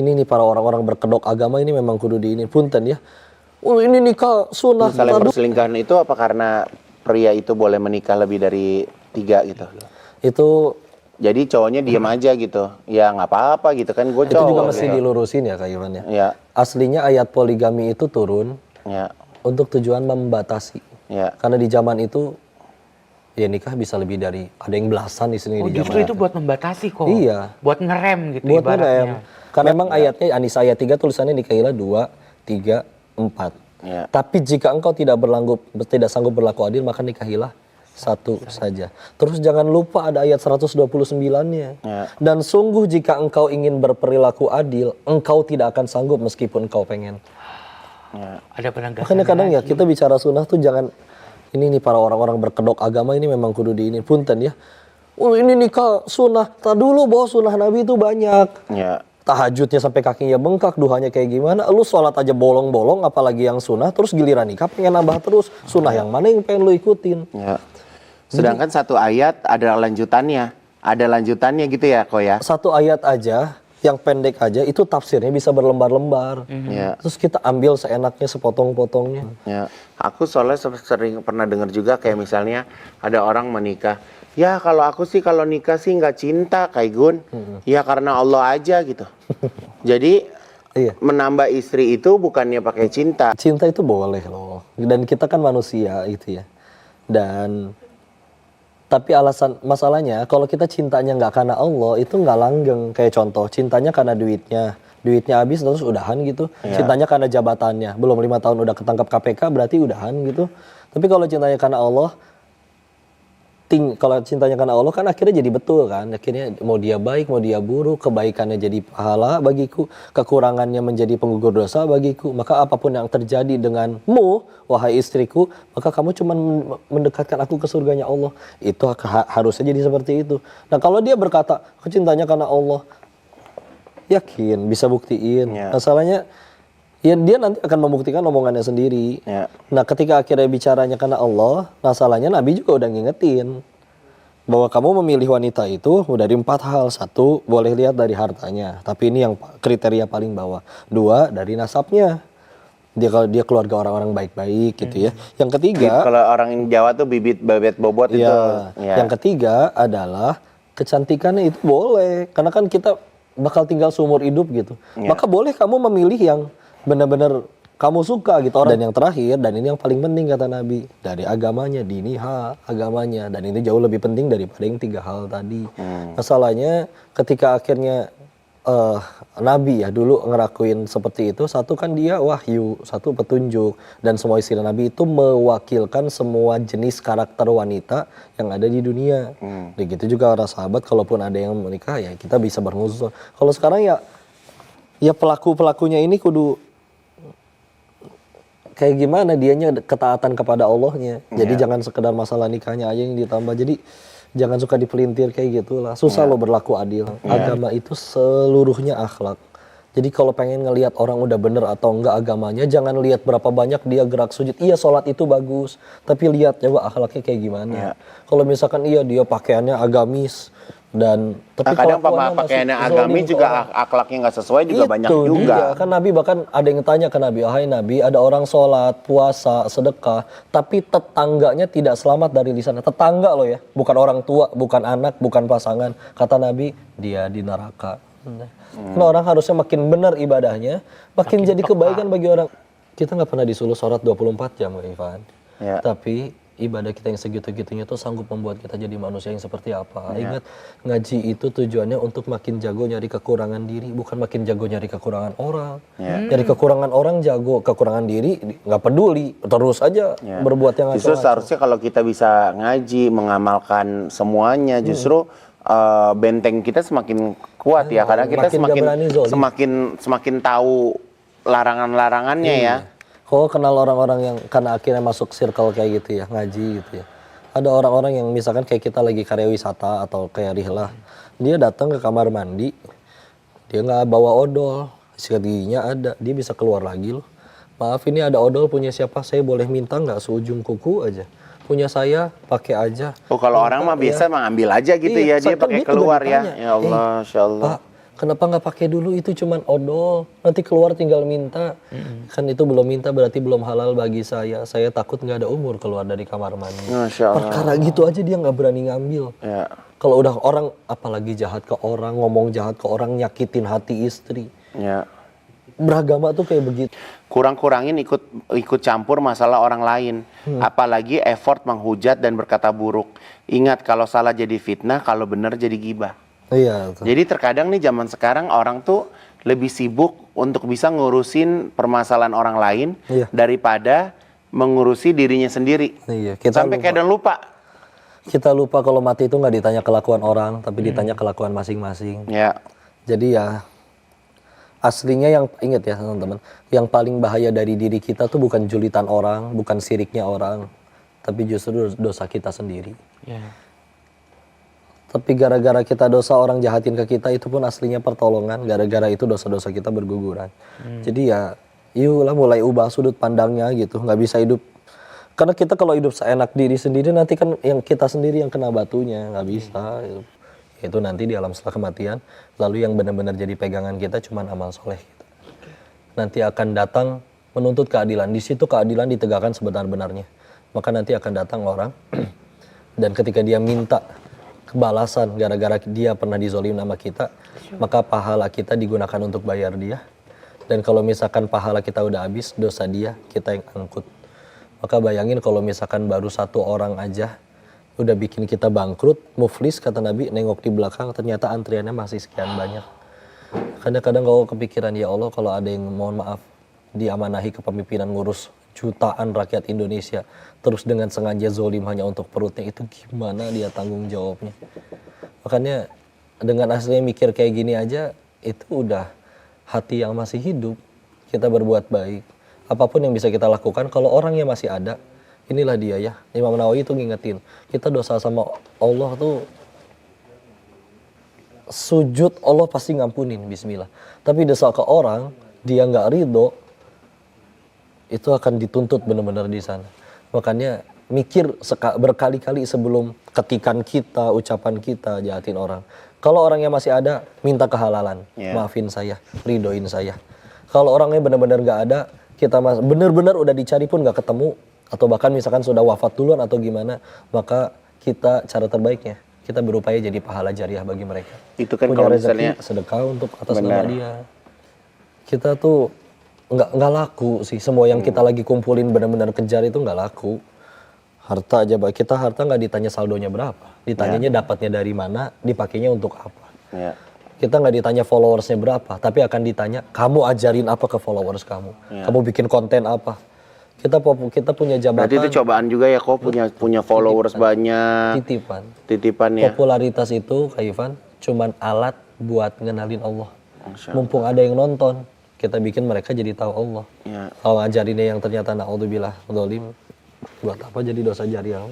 Ini nih para orang-orang berkedok agama ini memang kudu diinin. Punten ya. Oh ini nikah sunnah. Misalnya perselingkuhan itu apa karena pria itu boleh menikah lebih dari 3 gitu? Itu jadi cowoknya diem aja gitu. Ya nggak apa-apa gitu kan, gue cowok. Itu juga mesti gitu. dilurusin ya Kak Iwan ya. Ya. Aslinya ayat poligami itu turun Ya. untuk tujuan membatasi. Ya. Karena di zaman itu ya nikah bisa lebih dari ada yang belasan di sini di zaman. Justru itu buat membatasi kok. Iya. Buat ngerem gitu Buat ibaratnya. ngerem. Karena memang ayatnya An-Nisa ayat 3 tulisannya nikahilah 2, 3, 4. Ya. Tapi jika engkau tidak sanggup berlaku adil maka nikahilah 1 saja. Terus jangan lupa ada ayat 129-nya. Ya. Dan sungguh jika engkau ingin berperilaku adil, engkau tidak akan sanggup meskipun engkau pengen. Ya. Ada penegasan. Makanya kadang ya kita bicara sunnah tuh jangan, ini nih para orang-orang berkedok agama ini memang kudu diinin. Punten ya. Oh ini nikah sunnah. Tak dulu bahwa sunnah Nabi itu banyak. Ya. Tahajudnya sampai kakinya bengkak, duhanya kayak gimana. Lu sholat aja bolong-bolong apalagi yang sunnah. Terus giliran nikah pengen nambah terus. Sunnah yang mana yang pengen lu ikutin. Ya. Sedangkan satu ayat ada lanjutannya. Ada lanjutannya gitu ya Ko ya. Satu ayat aja yang pendek aja itu tafsirnya bisa berlembar-lembar. Ya. Terus kita ambil seenaknya sepotong-potongnya. Ya. Aku soalnya sering pernah dengar juga kayak misalnya ada orang menikah. Ya kalau aku sih kalau nikah sih nggak cinta kayak Gun. Ya karena Allah aja gitu. Jadi Iya. menambah istri itu bukannya pakai cinta. Cinta itu boleh loh. Dan kita kan manusia gitu ya. Dan tapi masalahnya kalau kita cintanya nggak karena Allah itu nggak langgeng. Kayak contoh cintanya karena duitnya habis terus udahan gitu. Ya. Cintanya karena jabatannya belum 5 tahun udah ketangkap KPK berarti udahan gitu. Tapi kalau cintanya karena Allah, kalau cintanya karena Allah kan akhirnya jadi betul kan. Akhirnya mau dia baik, mau dia buruk, kebaikannya jadi pahala bagiku, kekurangannya menjadi penggugur dosa bagiku. Maka apapun yang terjadi denganmu, wahai istriku, maka kamu cuma mendekatkan aku ke surganya Allah. Itu harusnya jadi seperti itu. Nah kalau dia berkata, aku cintanya karena Allah, yakin, bisa buktiin. Ya. Masalahnya, ya dia nanti akan membuktikan omongannya sendiri. Ya. Nah ketika akhirnya bicaranya karena Allah, masalahnya Nabi juga udah ngingetin bahwa kamu memilih wanita itu dari 4 hal. 1, boleh lihat dari hartanya, tapi ini yang kriteria paling bawah. 2, dari nasabnya, dia keluarga orang-orang baik-baik gitu ya. Yang ketiga, Kalau orang Jawa tuh bibit babet bobot itu. Ya. yang ketiga adalah kecantikannya itu boleh, karena kan kita bakal tinggal seumur hidup gitu. Ya. Maka boleh kamu memilih yang benar-benar kamu suka gitu. Dan yang terakhir, dan ini yang paling penting kata Nabi, dari agamanya, diniha, agamanya. Dan ini jauh lebih penting daripada yang 3 hal tadi. Masalahnya ketika akhirnya Nabi ya dulu ngerakuin seperti itu, 1 kan dia wahyu, 1 petunjuk, dan semua istilah Nabi itu mewakilkan semua jenis karakter wanita yang ada di dunia. Begitu juga para sahabat, kalaupun ada yang menikah ya kita bisa berhuzon. Kalau sekarang ya pelakunya ini kudu kayak gimana dianya ketaatan kepada Allahnya. Jadi jangan sekedar masalah nikahnya aja yang ditambah. Jadi jangan suka dipelintir kayak gitulah. Susah loh berlaku adil. Agama itu seluruhnya akhlak. Jadi kalau pengen ngelihat orang udah bener atau enggak agamanya, jangan lihat berapa banyak dia gerak sujud. Iya sholat itu bagus, tapi lihat coba akhlaknya kayak gimana. Kalau misalkan iya dia pakaiannya agamis, dan tapi kadang pakaiannya agamis juga akhlaknya nggak sesuai juga banyak juga. Dia. Kan Nabi bahkan ada yang tanya ke Nabi, "Hai Nabi, ada orang sholat, puasa, sedekah, tapi tetangganya tidak selamat dari lisannya." Tetangga loh ya, bukan orang tua, bukan anak, bukan pasangan. Kata Nabi, dia di neraka. Karena orang harusnya makin benar ibadahnya, makin jadi kebaikan bagi orang. Kita nggak pernah disuruh sholat 24 jam, Ivan. Ya. Tapi ibadah kita yang segitu-gitunya tuh sanggup membuat kita jadi manusia yang seperti apa. Ingat, ngaji itu tujuannya untuk makin jago nyari kekurangan diri, bukan makin jago nyari kekurangan orang. Nyari kekurangan orang jago, kekurangan diri nggak peduli, terus aja berbuat yang Justru seharusnya kalau kita bisa ngaji, mengamalkan semuanya, justru benteng kita semakin kuat ya, karena kita semakin tahu larangan-larangannya ya. Kok kenal orang-orang yang karena akhirnya masuk circle kayak gitu ya, ngaji gitu ya. Ada orang-orang yang misalkan kayak kita lagi karya wisata atau kayak rihlah, dia datang ke kamar mandi, dia nggak bawa odol, sikat giginya ada, dia bisa keluar lagi loh. Maaf ini ada odol punya siapa, saya boleh minta nggak seujung kuku aja? Punya saya, pakai aja. Oh kalau orang mah biasa mengambil aja gitu ya, dia pakai keluar ya. Ya Allah, Insya Allah. Pak, Kenapa nggak pakai dulu, itu cuman odol, nanti keluar tinggal minta. Kan itu belum minta berarti belum halal bagi saya takut nggak ada umur keluar dari kamar mandi. Masya Allah. Perkara gitu aja dia nggak berani ngambil. Ya. Kalau udah orang, apalagi jahat ke orang, ngomong jahat ke orang, nyakitin hati istri. Ya. Beragama tuh kayak begitu. Kurang-kurangin ikut campur masalah orang lain. Apalagi effort menghujat dan berkata buruk. Ingat, kalau salah jadi fitnah, kalau benar jadi gibah. Iya. Jadi terkadang nih zaman sekarang orang tuh lebih sibuk untuk bisa ngurusin permasalahan orang lain daripada mengurusi dirinya sendiri. Iya, Sampai kadang lupa. Kita lupa kalau mati itu nggak ditanya kelakuan orang, tapi ditanya kelakuan masing-masing. Ya. Jadi ya aslinya yang ingat ya teman-teman, yang paling bahaya dari diri kita tuh bukan julitan orang, bukan siriknya orang, tapi justru dosa kita sendiri. Ya. Tapi gara-gara kita dosa orang jahatin ke kita, itu pun aslinya pertolongan. Gara-gara itu dosa-dosa kita berguguran. Jadi ya, yuklah mulai ubah sudut pandangnya gitu. Nggak bisa hidup. Karena kita kalau hidup seenak diri sendiri, nanti kan yang kita sendiri yang kena batunya. Nggak bisa. Gitu. Itu nanti di alam setelah kematian. Lalu yang benar-benar jadi pegangan kita cuma amal soleh. Gitu. Nanti akan datang menuntut keadilan. Di situ keadilan ditegakkan sebenar-benarnya. Maka nanti akan datang orang. Dan ketika dia minta kebalasan gara-gara dia pernah dizolim sama kita, maka pahala kita digunakan untuk bayar dia. Dan kalau misalkan pahala kita udah habis, dosa dia kita yang angkut. Maka bayangin kalau misalkan baru satu orang aja udah bikin kita bangkrut, muflis kata Nabi, nengok di belakang ternyata antriannya masih sekian banyak. Kadang-kadang kalau kepikiran, ya Allah, kalau ada yang mohon maaf diamanahi kepemimpinan ngurus jutaan rakyat Indonesia, terus dengan sengaja zolim hanya untuk perutnya, itu gimana dia tanggung jawabnya? Makanya dengan aslinya mikir kayak gini aja, itu udah hati yang masih hidup, kita berbuat baik. Apapun yang bisa kita lakukan, kalau orangnya masih ada, inilah dia ya. Imam Nawawi itu ngingetin, kita dosa sama Allah tuh, sujud Allah pasti ngampunin, bismillah. Tapi dosa ke orang, dia nggak ridho, itu akan dituntut benar-benar di sana. Makanya mikir berkali-kali sebelum ketikan kita, ucapan kita jahatin orang. Kalau orangnya masih ada, minta kehalalan, maafin saya, ridhoin saya. Kalau orangnya benar-benar nggak ada, kita benar-benar udah dicari pun nggak ketemu, atau bahkan misalkan sudah wafat duluan atau gimana, maka kita cara terbaiknya kita berupaya jadi pahala jariah bagi mereka. Itu kan punya kalau rezeki, misalnya sedekah untuk atas nama dia. Kita tuh nggak laku sih, semua yang kita lagi kumpulin benar-benar kejar itu nggak laku. Harta aja, kita harta nggak ditanya saldonya berapa, ditanyanya dapatnya dari mana, dipakainya untuk apa. Kita nggak ditanya followersnya berapa, tapi akan ditanya kamu ajarin apa ke followers kamu, kamu bikin konten apa. Kita punya jabatan. Berarti itu cobaan juga ya, kok punya followers banyak. Titipan ya. Popularitas itu, Kak Ivan, cuman alat buat ngenalin Allah. Mumpung ada yang nonton, kita bikin mereka jadi tahu Allah. Kalau ngajarinnya yang ternyata na'udzubillah zalim, buat apa jadi dosa jariah?